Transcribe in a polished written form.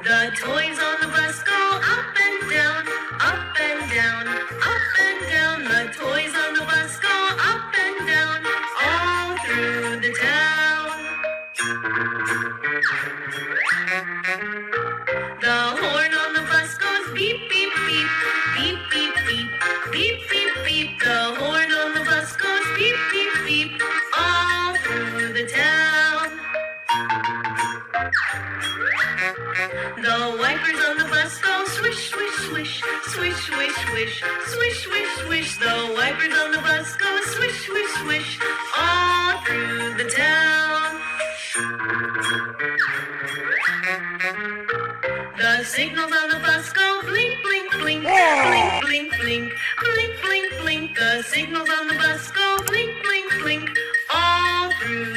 The toys on the bus go up and down, up and down, up and down. The toys on the bus go up and down, all through the town. The horn on the bus goes beep, beep, beep, beep, beep, beep, beep, beep, beep. The horn on the bus goes beep, beep, beep, all through the town. The wipers on the bus go swish, swish, swish, swish, swish, swish, swish, swish, swish. The wipers on the bus go swish, swish, swish, all through the town. The signals on the bus go blink, blink, blink, blink, blink, blink, blink, blink, blink. The signals on the bus go blink, blink, blink, all through